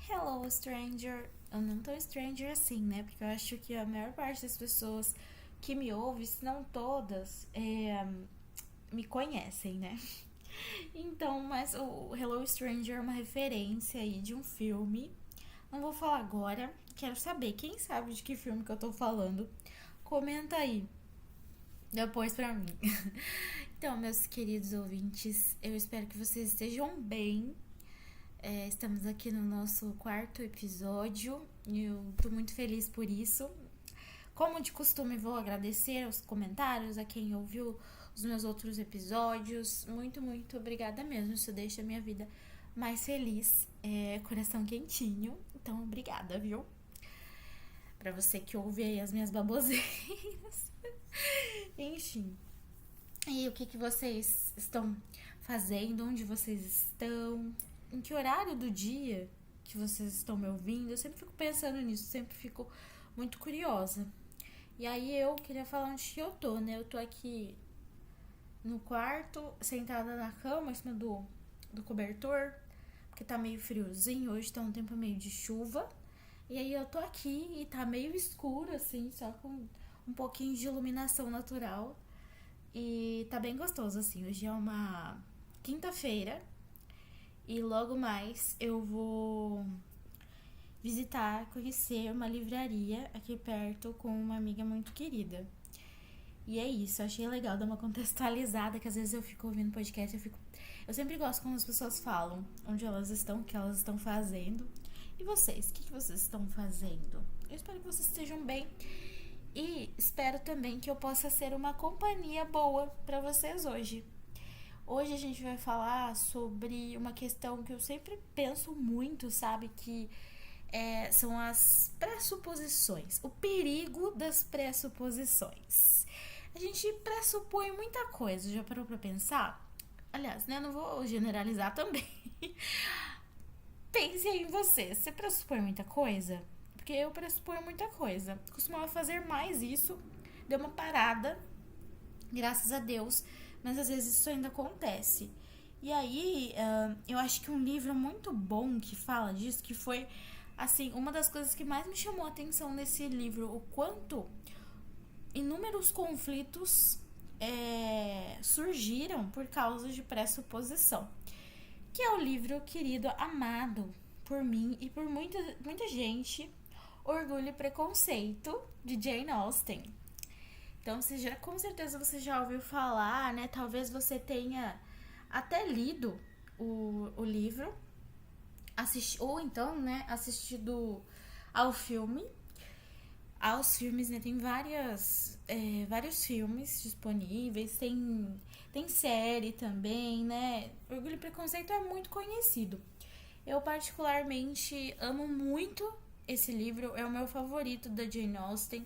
Hello, stranger. Eu não tô stranger assim, né? Porque eu acho que a maior parte das pessoas que me ouvem, se não todas, me conhecem, né? Então, mas o Hello, Stranger é uma referência aí de um filme. Não vou falar agora. Quero saber, quem sabe de que filme que eu tô falando? Comenta aí depois pra mim. Então, meus queridos ouvintes, eu espero que vocês estejam bem. Estamos aqui no nosso quarto episódio e eu tô muito feliz por isso. Como de costume, vou agradecer aos comentários, a quem ouviu os meus outros episódios. Muito, muito obrigada mesmo. Isso deixa a minha vida mais feliz. Coração quentinho. Então, obrigada, viu? Pra você que ouve aí as minhas baboseiras. Enfim. E o que vocês estão fazendo? Onde vocês estão? Em que horário do dia que vocês estão me ouvindo? Eu sempre fico pensando nisso, sempre fico muito curiosa. E aí eu queria falar onde eu tô, né? Eu tô aqui no quarto, sentada na cama, em cima do cobertor, porque tá meio friozinho, hoje tá um tempo meio de chuva. E aí eu tô aqui e tá meio escuro, assim, só com um pouquinho de iluminação natural. E tá bem gostoso, assim. Hoje é uma quinta-feira e logo mais eu vou visitar, conhecer uma livraria aqui perto com uma amiga muito querida. E é isso, achei legal dar uma contextualizada, que às vezes eu fico ouvindo podcast, eu sempre gosto quando as pessoas falam onde elas estão, o que elas estão fazendo. E vocês, o que vocês estão fazendo? Eu espero que vocês estejam bem e espero também que eu possa ser uma companhia boa para vocês hoje. Hoje a gente vai falar sobre uma questão que eu sempre penso muito, sabe? Que são as pressuposições. O perigo das pressuposições. A gente pressupõe muita coisa, já parou pra pensar? Aliás, né? Não vou generalizar também. Pense aí em você. Você pressupõe muita coisa? Porque eu pressuponho muita coisa. Costumava fazer mais isso. Deu uma parada, graças a Deus. Mas às vezes isso ainda acontece. E aí, eu acho que um livro muito bom que fala disso, que foi, assim, uma das coisas que mais me chamou a atenção nesse livro, o quanto inúmeros conflitos surgiram por causa de pressuposição. Que é o livro querido, amado por mim e por muita gente, Orgulho e Preconceito, de Jane Austen. Então, com certeza você já ouviu falar, né? Talvez você tenha até lido o livro, ou então, né, assistido ao filme. Aos filmes, né? Tem vários filmes disponíveis, tem série também, né? Orgulho e Preconceito é muito conhecido. Eu particularmente amo muito esse livro, é o meu favorito da Jane Austen.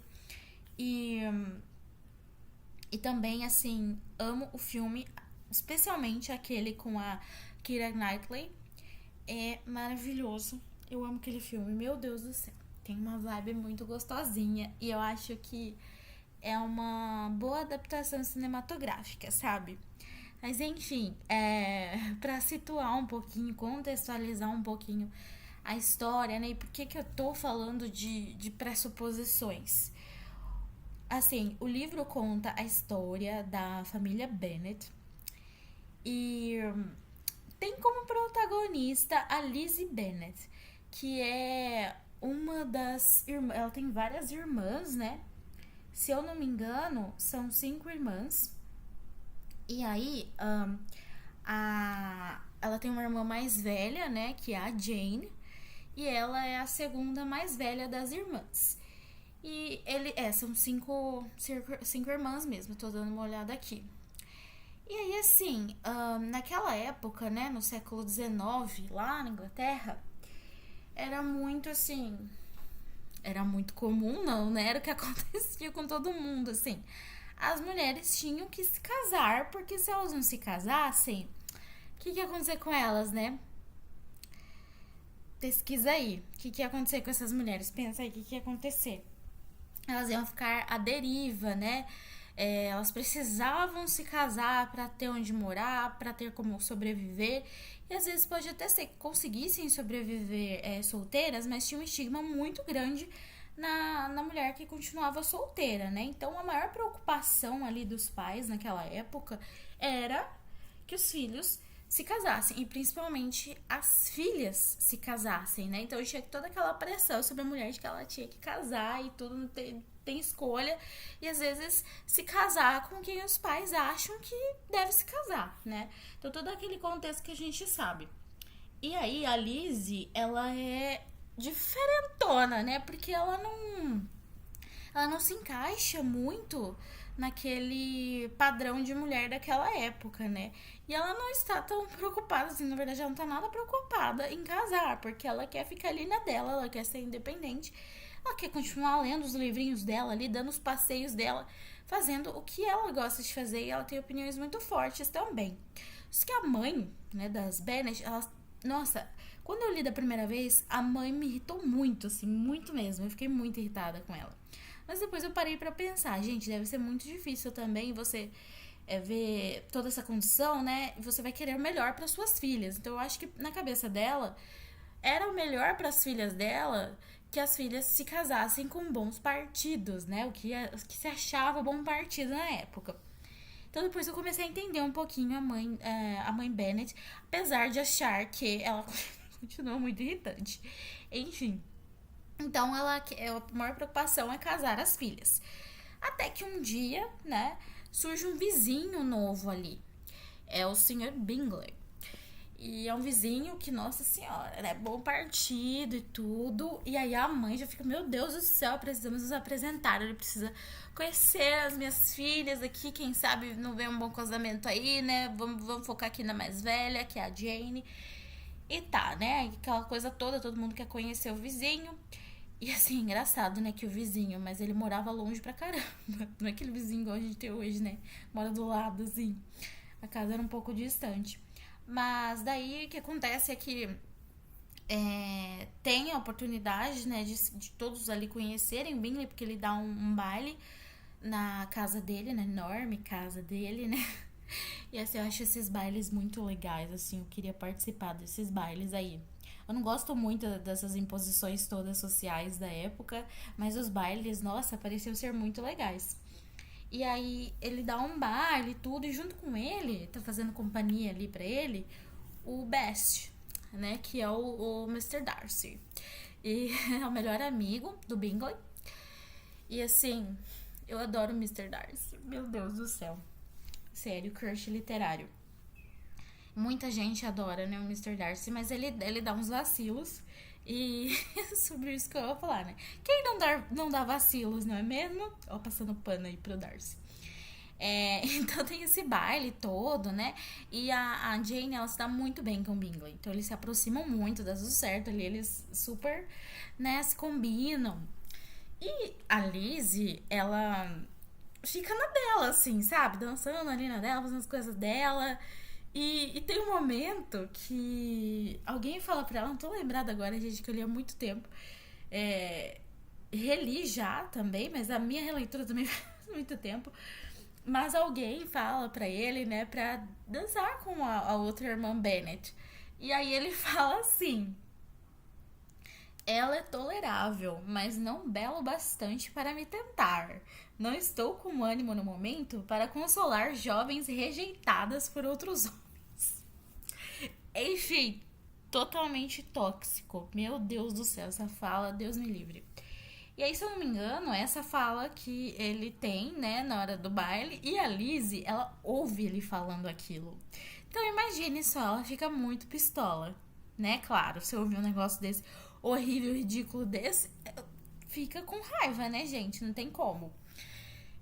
E também, assim, amo o filme, especialmente aquele com a Keira Knightley. É maravilhoso. Eu amo aquele filme, meu Deus do céu. Tem uma vibe muito gostosinha e eu acho que é uma boa adaptação cinematográfica, sabe? Mas enfim, pra situar um pouquinho, contextualizar um pouquinho a história, né? E por que eu tô falando de pressuposições? Assim, o livro conta a história da família Bennet e tem como protagonista a Lizzie Bennet, que é uma das irmãs. Ela tem várias irmãs, né? Se eu não me engano, são 5 irmãs. E aí, ela tem uma irmã mais velha, né? Que é a Jane. E ela é a segunda mais velha das irmãs. E são cinco irmãs mesmo, tô dando uma olhada aqui. E aí, assim, naquela época, né, no século XIX, lá na Inglaterra, era muito assim. Era muito comum, não, né? Era o que acontecia com todo mundo, assim. As mulheres tinham que se casar, porque se elas não se casassem, o que ia acontecer com elas, né? Pesquisa aí. O que ia acontecer com essas mulheres? Pensa aí, o que ia acontecer? Elas iam ficar à deriva, né? Elas precisavam se casar para ter onde morar, para ter como sobreviver. E às vezes pode até ser que conseguissem sobreviver solteiras, mas tinha um estigma muito grande na mulher que continuava solteira, né? Então a maior preocupação ali dos pais naquela época era que os filhos se casassem, e principalmente as filhas se casassem, né? Então tinha toda aquela pressão sobre a mulher de que ela tinha que casar e tudo, não tem escolha, e às vezes se casar com quem os pais acham que deve se casar, né? Então todo aquele contexto que a gente sabe. E aí a Lizzie, ela é diferentona, né? Porque ela não se encaixa muito naquele padrão de mulher daquela época, né? E ela não está tão preocupada, assim, na verdade ela não está nada preocupada em casar, porque ela quer ficar ali na dela, ela quer ser independente, ela quer continuar lendo os livrinhos dela ali, dando os passeios dela, fazendo o que ela gosta de fazer, e ela tem opiniões muito fortes também. Só que a mãe, né, das Bennet, nossa, quando eu li da primeira vez, a mãe me irritou muito, assim, muito mesmo, eu fiquei muito irritada com ela. Mas depois eu parei pra pensar, gente, deve ser muito difícil também você ver toda essa condição, né? E você vai querer o melhor para suas filhas. Então eu acho que na cabeça dela era o melhor para as filhas dela que as filhas se casassem com bons partidos, né? O que se achava bom partido na época. Então depois eu comecei a entender um pouquinho a mãe Bennet, apesar de achar que ela continua muito irritante. Enfim. Então a maior preocupação é casar as filhas. Até que um dia, né, surge um vizinho novo ali. É o Sr. Bingley. E é um vizinho que, nossa senhora, né, bom partido e tudo. E aí a mãe já fica, meu Deus do céu, precisamos nos apresentar. Ele precisa conhecer as minhas filhas aqui, quem sabe não vem um bom casamento aí, né? Vamos focar aqui na mais velha, que é a Jane. E tá, né? Aquela coisa toda, todo mundo quer conhecer o vizinho. E assim, engraçado, né, que o vizinho, mas ele morava longe pra caramba. Não é aquele vizinho igual a gente tem hoje, né? Mora do lado, assim. A casa era um pouco distante. Mas daí o que acontece é que tem a oportunidade, né, de todos ali conhecerem o Bingley, porque ele dá um baile na casa dele, na enorme casa dele, né? E assim, eu acho esses bailes muito legais, assim, eu queria participar desses bailes aí. Eu não gosto muito dessas imposições todas sociais da época, mas os bailes, nossa, pareciam ser muito legais. E aí ele dá um baile e tudo, e junto com ele, tá fazendo companhia ali pra ele, o Best, né, que é o Mr. Darcy. E é o melhor amigo do Bingley. E assim, eu adoro o Mr. Darcy, meu Deus do céu. Sério, crush literário. Muita gente adora, né, o Mr. Darcy, mas ele dá uns vacilos. E sobre isso que eu vou falar, né? Quem não dá vacilos, não é mesmo? Ó, passando pano aí pro Darcy. Então tem esse baile todo, né? E a Jane, ela se dá muito bem com o Bingley. Então eles se aproximam muito, dá tudo certo ali. Eles super, né, se combinam. E a Lizzie, ela fica na dela, assim, sabe? Dançando ali na dela, fazendo as coisas dela. E tem um momento que alguém fala pra ela, não tô lembrada agora, gente, que eu li há muito tempo. Reli já também, mas a minha releitura também faz muito tempo. Mas alguém fala pra ele, né, pra dançar com a outra irmã Bennet. E aí ele fala assim: ela é tolerável, mas não bela o bastante para me tentar. Não estou com ânimo no momento para consolar jovens rejeitadas por outros homens. Enfim, totalmente tóxico. Meu Deus do céu, essa fala, Deus me livre. E aí, se eu não me engano, essa fala que ele tem, né, na hora do baile, e a Lizzie, ela ouve ele falando aquilo. Então imagine só, ela fica muito pistola, né? Claro, se ouvir um negócio desse horrível, ridículo desse, fica com raiva, né, gente? Não tem como.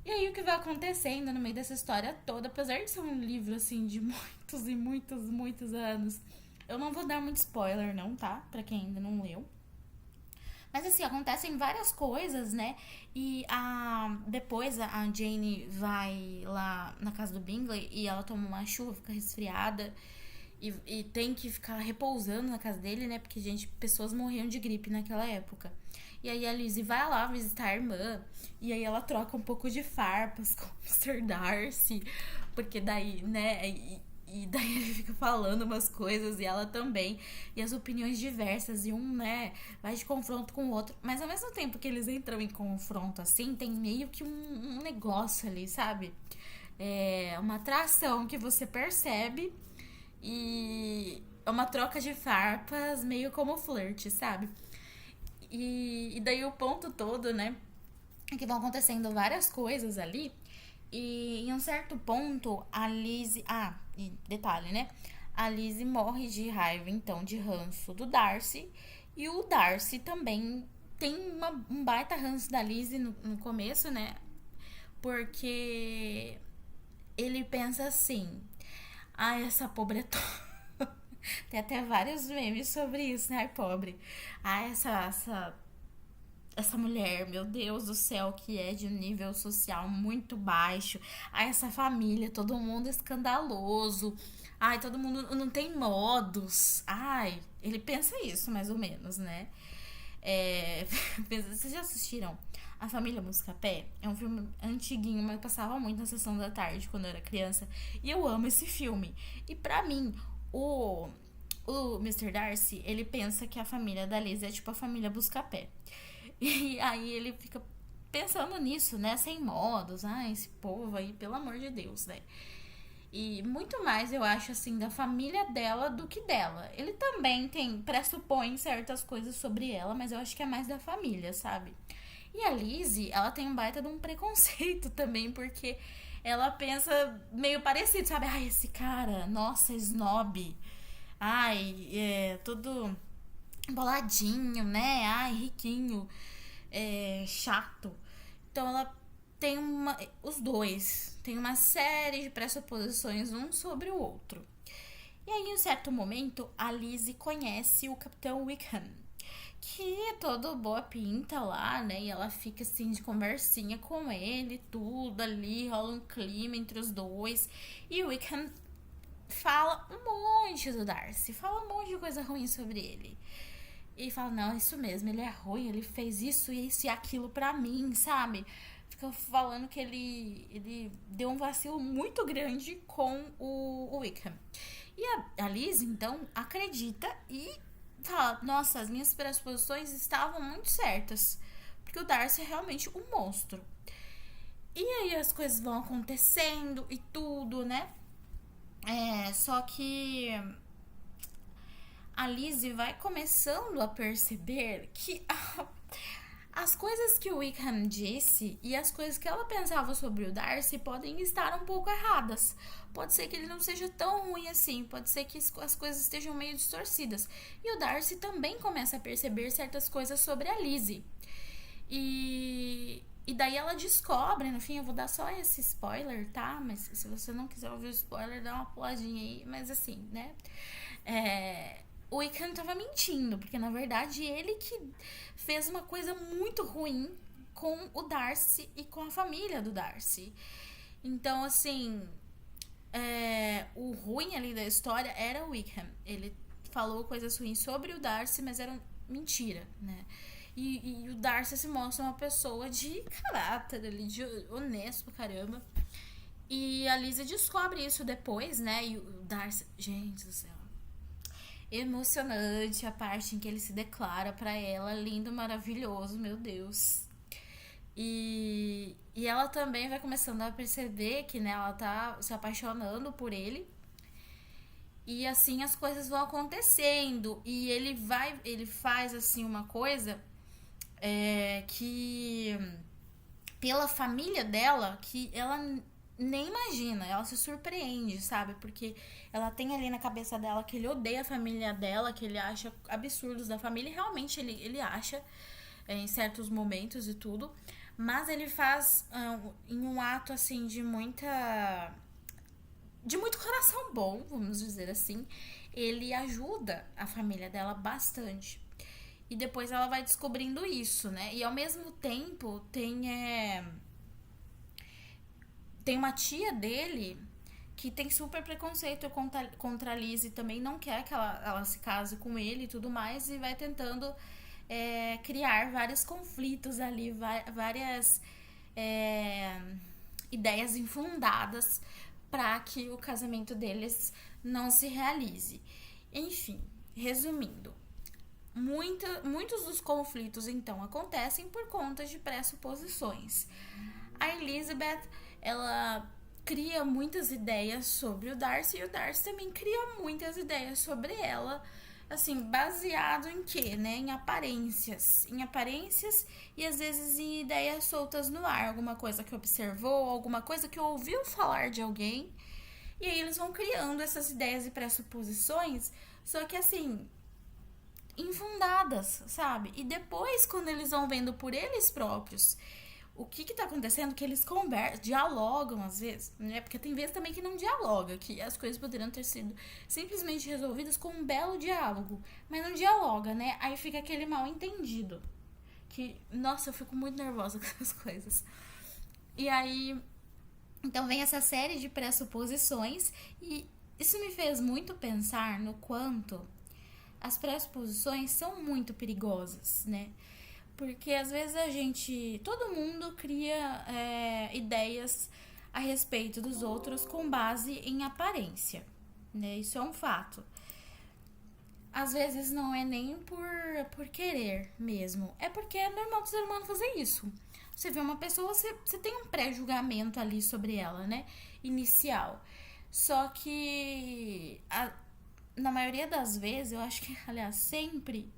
E aí o que vai acontecendo no meio dessa história toda, apesar de ser um livro, assim, de muitos e muitos, muitos anos, eu não vou dar muito spoiler, não, tá? Pra quem ainda não leu. Mas assim, acontecem várias coisas, né? E depois a Jane vai lá na casa do Bingley e ela toma uma chuva, fica resfriada e tem que ficar repousando na casa dele, né? Porque, gente, pessoas morriam de gripe naquela época. E aí a Lizzie vai lá visitar a irmã. E aí ela troca um pouco de farpas com o Mr. Darcy. Porque daí, né? E daí ele fica falando umas coisas e ela também. E as opiniões diversas. E um, né, vai de confronto com o outro. Mas ao mesmo tempo que eles entram em confronto assim, tem meio que um negócio ali, sabe? É uma atração que você percebe. E é uma troca de farpas, meio como flerte, sabe? E daí o ponto todo, né? É que vão acontecendo várias coisas ali. E em um certo ponto, a Lizzie. Ah, e detalhe, né? A Lizzie morre de raiva, então, de ranço do Darcy. E o Darcy também tem um baita ranço da Lizzie no começo, né? Porque ele pensa assim: ai, essa pobre é Tem até vários memes sobre isso, né? Ai, pobre. Ai, essa mulher, meu Deus do céu, que é de um nível social muito baixo. Ai, essa família, todo mundo escandaloso. Ai, todo mundo não tem modos. Ai, ele pensa isso, mais ou menos, né? Vocês já assistiram A Família Buscapé? É um filme antiguinho, mas passava muito na sessão da tarde quando eu era criança. E eu amo esse filme. E pra mim, o Mr. Darcy, ele pensa que a família da Liz é tipo a família Buscapé. E aí ele fica pensando nisso, né? Sem modos. Ah, esse povo aí, pelo amor de Deus, né? E muito mais, eu acho, assim, da família dela do que dela. Ele também pressupõe certas coisas sobre ela, mas eu acho que é mais da família, sabe? E a Lizzie, ela tem um baita de um preconceito também, porque ela pensa meio parecido, sabe? Ai, esse cara, nossa, snob. Ai, todo boladinho, né? Ai, riquinho, chato. Então ela tem os dois tem uma série de pressuposições um sobre o outro. E aí, em um certo momento, a Lizzie conhece o Capitão Wickham, que é todo boa pinta lá, né? E ela fica assim de conversinha com ele, tudo ali, rola um clima entre os dois. E o Wickham fala um monte do Darcy, fala um monte de coisa ruim sobre ele. E fala, não, é isso mesmo, ele é ruim, ele fez isso e aquilo pra mim, sabe? Fica falando que ele deu um vacilo muito grande com o Wickham. E a Liz, então, acredita e fala, nossa, as minhas pressuposições estavam muito certas. Porque o Darcy é realmente um monstro. E aí as coisas vão acontecendo e tudo, né? Só que a Lizzie vai começando a perceber que as coisas que o Wickham disse e as coisas que ela pensava sobre o Darcy podem estar um pouco erradas. Pode ser que ele não seja tão ruim assim, pode ser que as coisas estejam meio distorcidas. E o Darcy também começa a perceber certas coisas sobre a Lizzie. E daí ela descobre, no fim, eu vou dar só esse spoiler, tá? Mas se você não quiser ouvir o spoiler, dá uma puladinha aí. Mas assim, né? O Wickham tava mentindo, porque na verdade ele que fez uma coisa muito ruim com o Darcy e com a família do Darcy. Então, assim, o ruim ali da história era o Wickham. Ele falou coisas ruins sobre o Darcy, mas era mentira, né? E o Darcy se mostra uma pessoa de caráter ali, de honesto pra caramba. E a Lizzie descobre isso depois, né? E o Darcy, gente do céu, emocionante a parte em que ele se declara pra ela, lindo, maravilhoso, meu Deus. E ela também vai começando a perceber que, né, ela tá se apaixonando por ele. E assim as coisas vão acontecendo. E ele faz assim uma coisa que pela família dela, que ela nem imagina, ela se surpreende, sabe? Porque ela tem ali na cabeça dela que ele odeia a família dela, que ele acha absurdos da família, e realmente ele acha em certos momentos e tudo, mas ele faz em um ato assim de muito coração bom, vamos dizer assim, ele ajuda a família dela bastante. E depois ela vai descobrindo isso, né? E ao mesmo tempo tem uma tia dele que tem super preconceito contra a Liz e também não quer que ela se case com ele e tudo mais, e vai tentando criar vários conflitos ali, várias ideias infundadas para que o casamento deles não se realize. Enfim, resumindo, muitos dos conflitos então acontecem por conta de pressuposições. A Elizabeth, ela cria muitas ideias sobre o Darcy e o Darcy também cria muitas ideias sobre ela, assim, baseado em quê, né? Em aparências e às vezes em ideias soltas no ar, alguma coisa que observou, alguma coisa que ouviu falar de alguém, e aí eles vão criando essas ideias e pressuposições, só que assim, infundadas, sabe? E depois, quando eles vão vendo por eles próprios o que tá acontecendo, que eles conversam, dialogam às vezes, né? Porque tem vezes também que não dialoga, que as coisas poderiam ter sido simplesmente resolvidas com um belo diálogo, mas não dialoga, né? Aí fica aquele mal entendido. Que, nossa, eu fico muito nervosa com essas coisas. E aí, então vem essa série de pressuposições e isso me fez muito pensar no quanto as pressuposições são muito perigosas, né? Porque às vezes todo mundo cria ideias a respeito dos outros com base em aparência, né? Isso é um fato. Às vezes não é nem por querer mesmo, é porque é normal do ser humano fazer isso. Você vê uma pessoa, você tem um pré-julgamento ali sobre ela, né? Inicial. Só que na maioria das vezes, eu acho que, aliás, sempre,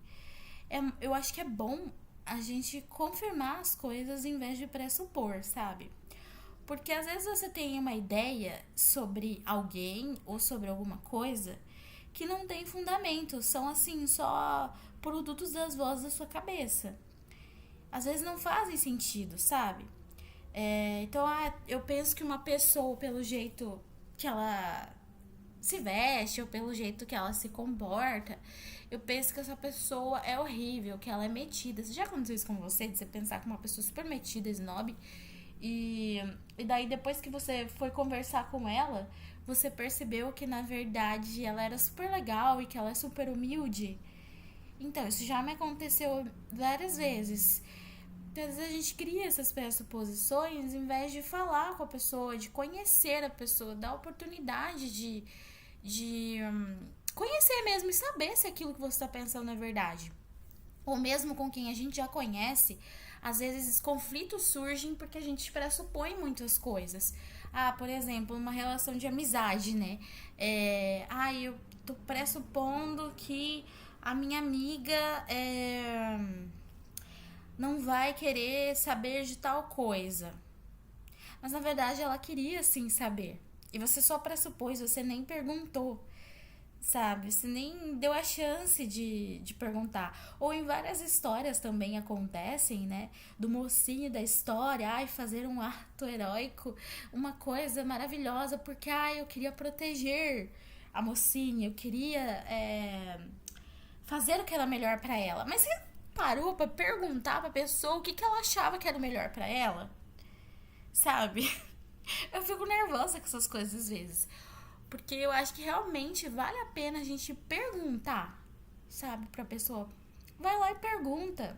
eu acho que é bom a gente confirmar as coisas em vez de pressupor, sabe? Porque às vezes você tem uma ideia sobre alguém ou sobre alguma coisa que não tem fundamento, são assim, só produtos das vozes da sua cabeça. Às vezes não fazem sentido, sabe? Então, eu penso que uma pessoa, pelo jeito que ela se veste ou pelo jeito que ela se comporta, eu penso que essa pessoa é horrível, que ela é metida. Já aconteceu isso com você, de você pensar que uma pessoa super metida, snob, e daí depois que você foi conversar com ela, você percebeu que na verdade ela era super legal e que ela é super humilde? Então, isso já me aconteceu várias vezes. Então, às vezes a gente cria essas pressuposições em vez de falar com a pessoa, de conhecer a pessoa, dar oportunidade de conhecer mesmo e saber se aquilo que você está pensando é verdade. Ou mesmo com quem a gente já conhece, às vezes esses conflitos surgem porque a gente pressupõe muitas coisas. Por exemplo, uma relação de amizade, né? Eu tô pressupondo que a minha amiga não vai querer saber de tal coisa. Mas na verdade ela queria sim saber. E você só pressupôs, você nem perguntou, sabe? Você nem deu a chance de perguntar. Ou em várias histórias também acontecem, né? Do mocinho da história, fazer um ato heróico, uma coisa maravilhosa, porque, eu queria proteger a mocinha, eu queria fazer o que era melhor pra ela. Mas você parou pra perguntar pra pessoa o que ela achava que era o melhor pra ela? Sabe? Eu fico nervosa com essas coisas às vezes. Porque eu acho que realmente vale a pena a gente perguntar, sabe, pra pessoa. Vai lá e pergunta.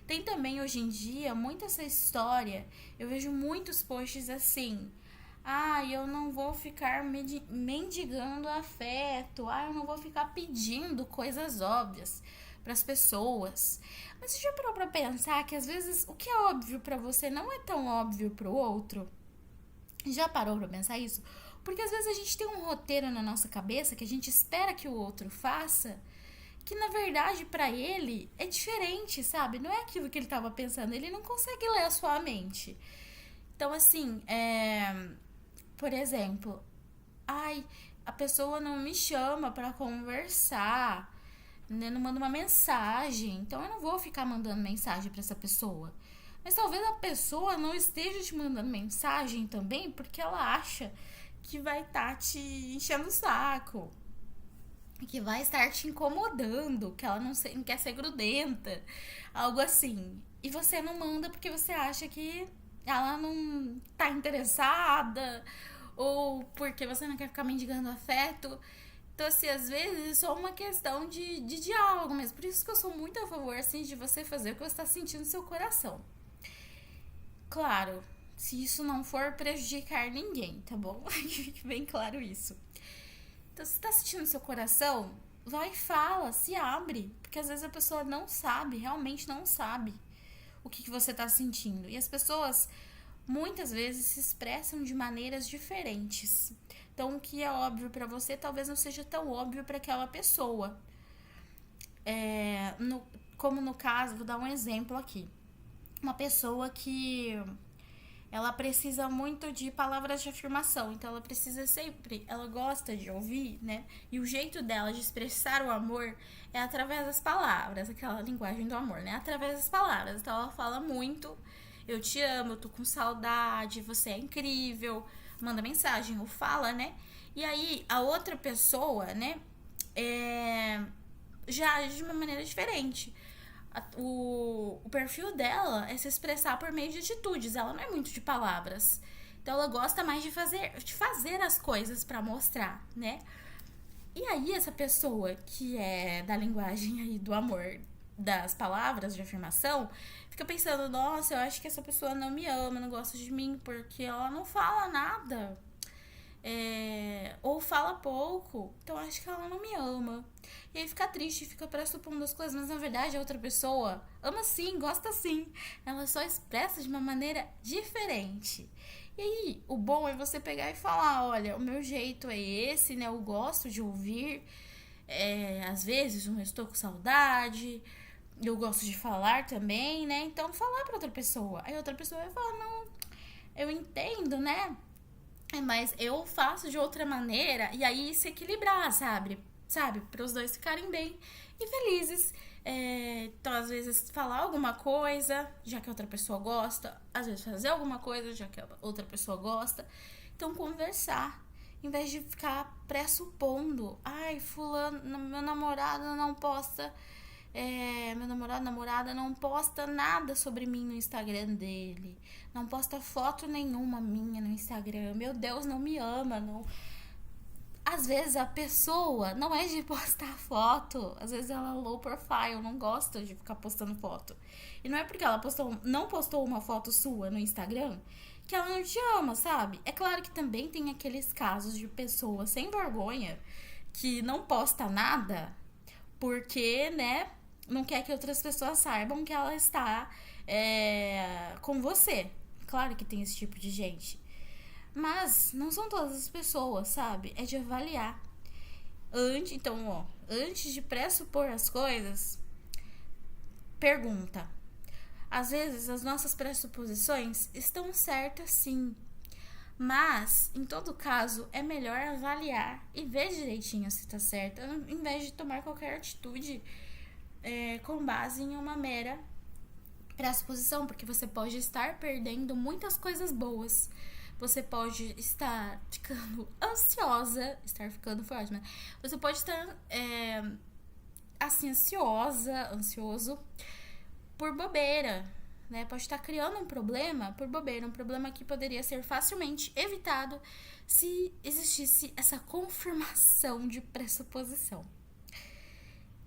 Tem também hoje em dia muita essa história. Eu vejo muitos posts assim. Eu não vou ficar mendigando afeto. Eu não vou ficar pedindo coisas óbvias pras pessoas. Mas você já parou pra pensar que às vezes o que é óbvio pra você não é tão óbvio pro outro? Já parou pra pensar isso? Porque às vezes a gente tem um roteiro na nossa cabeça que a gente espera que o outro faça, que na verdade pra ele é diferente, sabe? Não é aquilo que ele tava pensando, ele não consegue ler a sua mente. Então assim, por exemplo, a pessoa não me chama pra conversar, né? Não manda uma mensagem, então eu não vou ficar mandando mensagem pra essa pessoa. Mas talvez a pessoa não esteja te mandando mensagem também porque ela acha que vai estar te enchendo o saco, que vai estar te incomodando, que ela não quer ser grudenta, algo assim. E você não manda porque você acha que ela não tá interessada, ou porque você não quer ficar mendigando afeto. Então, assim, às vezes é só uma questão de diálogo mesmo. Por isso que eu sou muito a favor, assim, de você fazer o que você está sentindo no seu coração. Claro, se isso não for prejudicar ninguém, tá bom? Fique bem claro isso. Então, se tá sentindo no seu coração, vai e fala, se abre. Porque às vezes a pessoa não sabe, realmente não sabe o que você tá sentindo. E as pessoas, muitas vezes, se expressam de maneiras diferentes. Então, o que é óbvio pra você, talvez não seja tão óbvio pra aquela pessoa. Como no caso, vou dar um exemplo aqui. Uma pessoa que ela precisa muito de palavras de afirmação, então ela precisa sempre, ela gosta de ouvir, né? E o jeito dela de expressar o amor é através das palavras, aquela linguagem do amor, né? Através das palavras. Então ela fala muito: eu te amo, eu tô com saudade, você é incrível, manda mensagem ou fala, né? E aí a outra pessoa, né, já age de uma maneira diferente. O perfil dela é se expressar por meio de atitudes, ela não é muito de palavras. Então ela gosta mais de fazer as coisas pra mostrar, né? E aí essa pessoa que é da linguagem aí do amor, das palavras de afirmação, fica pensando: nossa, eu acho que essa pessoa não me ama, não gosta de mim, porque ela não fala nada. Ou fala pouco, então acho que ela não me ama. E aí fica triste, fica pressupondo as coisas, mas na verdade a outra pessoa ama sim, gosta sim. Ela só expressa de uma maneira diferente. E aí, o bom é você pegar e falar: olha, o meu jeito é esse, né? Eu gosto de ouvir. Às vezes eu estou com saudade. Eu gosto de falar também, né? Então falar pra outra pessoa. Aí outra pessoa vai falar: não, eu entendo, né? Mas eu faço de outra maneira. E aí se equilibrar, sabe? Para os dois ficarem bem e felizes. Então, às vezes, falar alguma coisa, já que a outra pessoa gosta. Às vezes, fazer alguma coisa, já que a outra pessoa gosta. Então, conversar. Em vez de ficar pressupondo: ai, fulano, meu namorado não posta... meu namorada não posta nada sobre mim no Instagram dele. Não posta foto nenhuma minha no Instagram. Meu Deus, não me ama, não. Às vezes a pessoa não é de postar foto. Às vezes ela é low profile, não gosta de ficar postando foto. E não é porque ela não postou uma foto sua no Instagram que ela não te ama, sabe? É claro que também tem aqueles casos de pessoas sem vergonha que não posta nada porque, né, não quer que outras pessoas saibam que ela está com você. Claro que tem esse tipo de gente. Mas não são todas as pessoas, sabe? É de avaliar. Antes de pressupor as coisas, pergunta. Às vezes as nossas pressuposições estão certas, sim. Mas, em todo caso, é melhor avaliar e ver direitinho se está certo, em vez de tomar qualquer atitude com base em uma mera pressuposição, porque você pode estar perdendo muitas coisas boas. Você pode estar ficando ansiosa. Estar ficando foi ótimo, né? Você pode estar ansioso por bobeira, né? Pode estar criando um problema por bobeira, um problema que poderia ser facilmente evitado se existisse essa confirmação de pressuposição.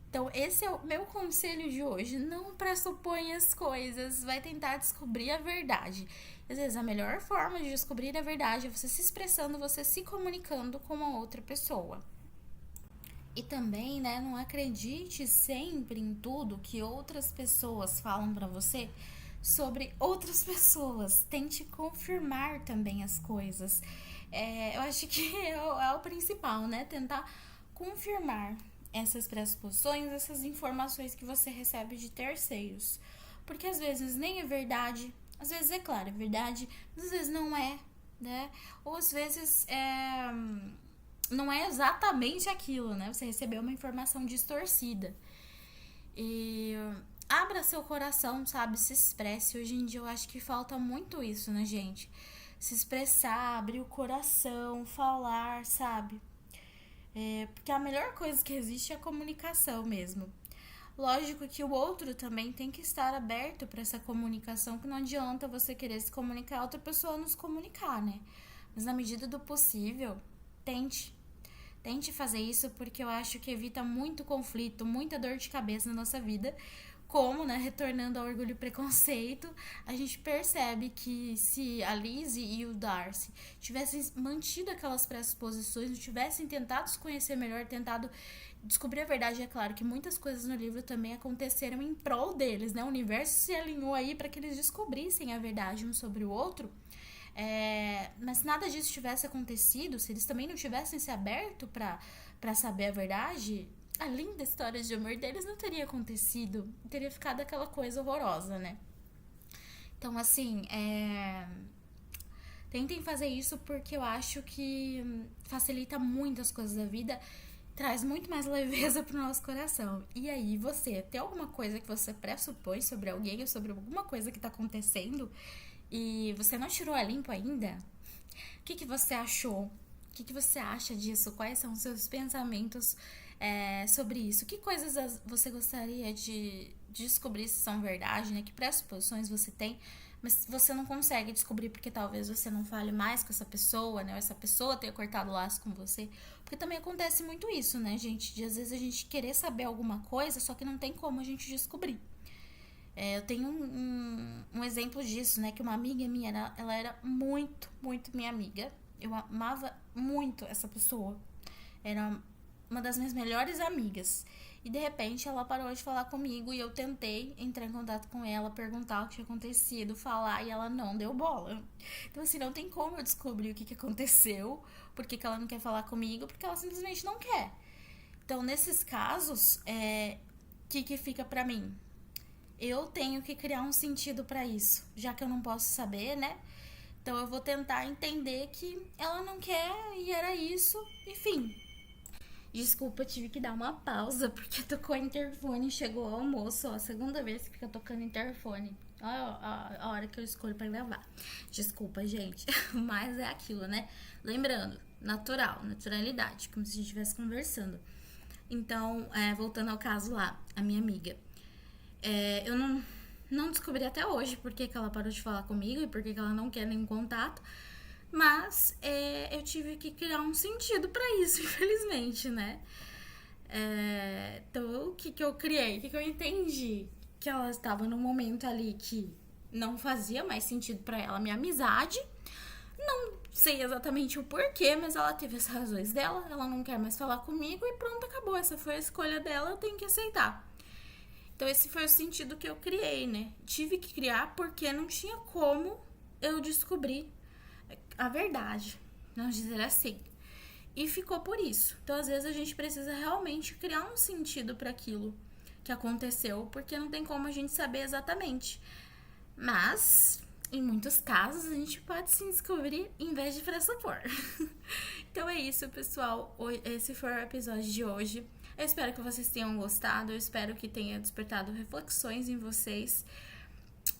Então, esse é o meu conselho de hoje. Não pressuponha as coisas, vai tentar descobrir a verdade. Às vezes, a melhor forma de descobrir a verdade é você se expressando, você se comunicando com uma outra pessoa. E também, né, não acredite sempre em tudo que outras pessoas falam pra você sobre outras pessoas. Tente confirmar também as coisas. Eu acho que é o principal, né? Tentar confirmar essas pressuposições, essas informações que você recebe de terceiros. Porque às vezes nem é verdade, às vezes é claro, é verdade, mas às vezes não é, né? Ou às vezes não é exatamente aquilo, né? Você recebeu uma informação distorcida. E abra seu coração, sabe? Se expresse. Hoje em dia eu acho que falta muito isso, né, gente? Se expressar, abrir o coração, falar, sabe? Porque a melhor coisa que existe é a comunicação mesmo. Lógico que o outro também tem que estar aberto para essa comunicação, que não adianta você querer se comunicar e outra pessoa não se comunicar, né? Mas na medida do possível, tente Tente fazer isso porque eu acho que evita muito conflito, muita dor de cabeça na nossa vida. Como, né, retornando ao orgulho e preconceito, a gente percebe que se a Lizzie e o Darcy tivessem mantido aquelas pressuposições, tivessem tentado se conhecer melhor, tentado descobrir a verdade, é claro que muitas coisas no livro também aconteceram em prol deles, né? O universo se alinhou aí para que eles descobrissem a verdade um sobre o outro. Mas se nada disso tivesse acontecido, se eles também não tivessem se aberto para saber a verdade, a linda história de amor deles não teria acontecido. Teria ficado aquela coisa horrorosa, né? Então, assim, tentem fazer isso porque eu acho que facilita muito as coisas da vida, traz muito mais leveza pro nosso coração. E aí, você, tem alguma coisa que você pressupõe sobre alguém ou sobre alguma coisa que tá acontecendo e você não tirou a limpo ainda? O que você achou? O que você acha disso? Quais são os seus pensamentos sobre isso? Que coisas você gostaria de descobrir se são verdade, né? Que pressuposições você tem, mas você não consegue descobrir porque talvez você não fale mais com essa pessoa, né? Ou essa pessoa tenha cortado o laço com você. Porque também acontece muito isso, né, gente? De às vezes a gente querer saber alguma coisa, só que não tem como a gente descobrir. Eu tenho um exemplo disso, né? Que uma amiga minha, ela era muito, muito minha amiga. Eu amava muito essa pessoa. Era uma das minhas melhores amigas. E de repente ela parou de falar comigo e eu tentei entrar em contato com ela, perguntar o que tinha acontecido, falar, e ela não deu bola. Então, assim, não tem como eu descobrir o que aconteceu, por que ela não quer falar comigo, porque ela simplesmente não quer. Então, nesses casos, que fica pra mim? Eu tenho que criar um sentido pra isso, já que eu não posso saber, né? Então eu vou tentar entender que ela não quer e era isso, enfim. Desculpa, eu tive que dar uma pausa porque tocou interfone e chegou o almoço, ó, a segunda vez que fica tocando interfone. Olha a hora que eu escolho pra gravar. Desculpa, gente, mas é aquilo, né? Lembrando, naturalidade, como se a gente estivesse conversando. Então, voltando ao caso lá, a minha amiga. Eu não descobri até hoje por que ela parou de falar comigo e por que ela não quer nenhum contato. Mas eu tive que criar um sentido pra isso, infelizmente, né? Então, o que eu criei? O que eu entendi? Que ela estava num momento ali que não fazia mais sentido pra ela a minha amizade. Não sei exatamente o porquê, mas ela teve as razões dela. Ela não quer mais falar comigo e pronto, acabou. Essa foi a escolha dela, eu tenho que aceitar. Então, esse foi o sentido que eu criei, né? Tive que criar porque não tinha como eu descobrir a verdade, vamos dizer assim. E ficou por isso. Então, às vezes, a gente precisa realmente criar um sentido para aquilo que aconteceu, porque não tem como a gente saber exatamente. Mas, em muitos casos, a gente pode sim descobrir em vez de pressupor. Então é isso, pessoal. Esse foi o episódio de hoje. Eu espero que vocês tenham gostado. Eu espero que tenha despertado reflexões em vocês.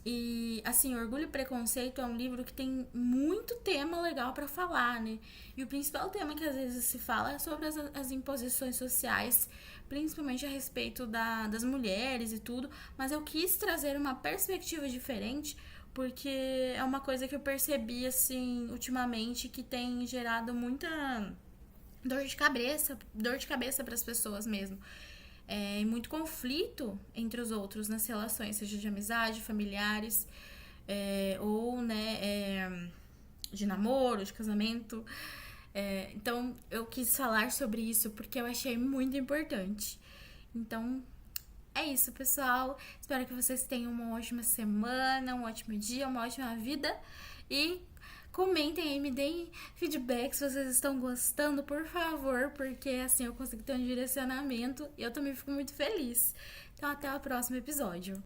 E, assim, Orgulho e Preconceito é um livro que tem muito tema legal pra falar, né? E o principal tema que às vezes se fala é sobre as imposições sociais, principalmente a respeito das mulheres e tudo. Mas eu quis trazer uma perspectiva diferente, porque é uma coisa que eu percebi, assim, ultimamente, que tem gerado muita dor de cabeça para as pessoas mesmo. E muito conflito entre os outros nas relações, seja de amizade, familiares, ou, né, de namoro, de casamento. Então, eu quis falar sobre isso porque eu achei muito importante. Então, é isso, pessoal. Espero que vocês tenham uma ótima semana, um ótimo dia, uma ótima vida. E comentem aí, me deem feedback se vocês estão gostando, por favor, porque assim eu consigo ter um direcionamento e eu também fico muito feliz. Então, até o próximo episódio.